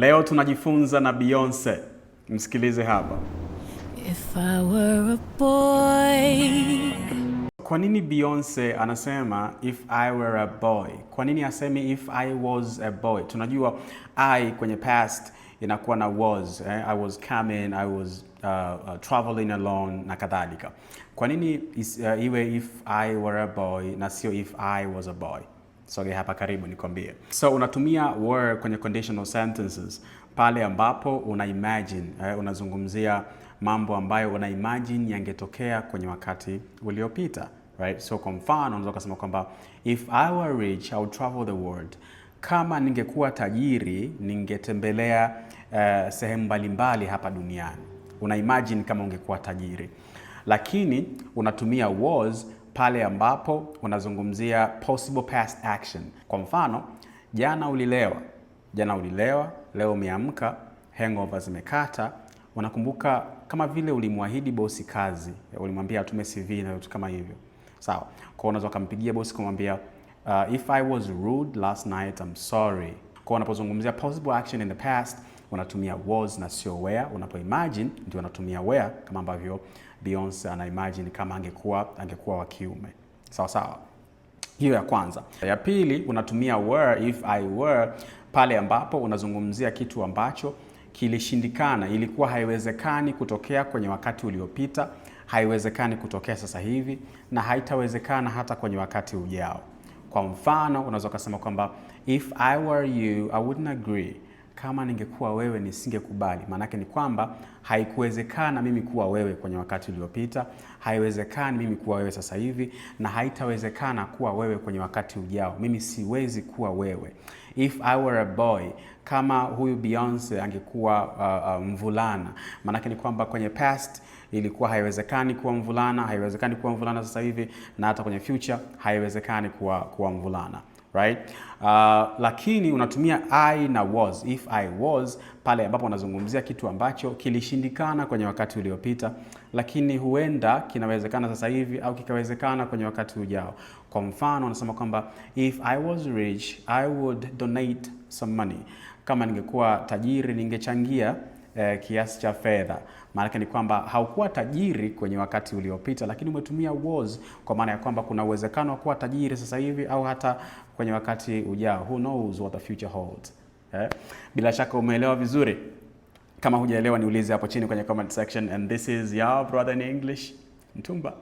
Leo tunajifunza na Beyonce. Msikilize hapa. If I were a boy. Kwa nini Beyonce anasema if I were a boy? Kwa nini asemi if I was a boy? Tunajua I kwenye past inakuwa na was. I was coming, I was traveling alone na kadhalika. Kwa nini iwe if I were a boy na sio if I was a boy? Sogea hapa karibu nikwambie. So unatumia were kwenye conditional sentences pale ambapo una imagine, unazungumzia mambo ambayo una imagine yangetokea kwenye wakati uliopita, right? So kwa mfano unaweza kusema kwamba if I were rich I would travel the world. Kama ningekuwa tajiri ningetembelea sehemu mbalimbali hapa duniani. Una imagine kama ungekuwa tajiri. Lakini unatumia was pale ambapo unazungumzia possible past action. Kwa mfano, jana ulilewa, leo umeamka, hangover zimekata. Unakumbuka kama vile ulimwahidi bosi kazi, ulimwambia atume CV na vitu kama hivyo. Sawa. Kwa unaweza kumpigia bosi kumwambia if I was rude last night I'm sorry. Kwa unapozungumzia possible action in the past unatumia was na sio were. Unapoimagine ndio unatumia were, kama ambavyo Beyonce ana imagine kama angekuwa wa kiume. Sawa sawa. Hiyo ya kwanza. Ya pili unatumia were if I were pale ambapo unazungumzia kitu ambacho kilishindikana, ilikuwa haiwezekani kutokea kwenye wakati uliopita, haiwezekani kutokea sasa hivi na haitawezekana hata kwenye wakati ujao. Kwa mfano unaweza kusema kwamba if I were you I wouldn't agree. Kama ningekuwa wewe nisingekubali. Maana yake ni kwamba haikuwezekana mimi kuwa wewe kwenye wakati uliopita, haiwezekani mimi kuwa wewe sasa hivi na haitawezekana kuwa wewe kwenye wakati ujao. Mimi siwezi kuwa wewe. If I were a boy, kama huyu Beyonce angekuwa mvulana, maana yake ni kwamba kwenye past ilikuwa haiwezekani kuwa mvulana, haiwezekani kuwa mvulana sasa hivi na hata kwenye future haiwezekani kuwa mvulana. Right? Lakini unatumia I na was, if I was, pale ambapo unazungumzia kitu ambacho kilishindikana kwenye wakati uliopita, lakini huenda kinawezekana sasa hivi au kikawezekana kwenye wakati ujao. Kwa mfano unasema kwamba if I was rich I would donate some money. Kama ningekuwa tajiri ningechangia kiasi cha fedha. Maana ni kwamba haukuwa tajiri kwenye wakati uliopita, lakini umetumia was kwa maana ya kwamba kuna uwezekano wa kuwa tajiri sasa hivi au hata kwenye wakati ujao. Who knows what the future holds. Bila shaka umeelewa vizuri. Kama hujaelewa niulize hapo chini kwenye comment section. And this is your brother in English, Mtumba.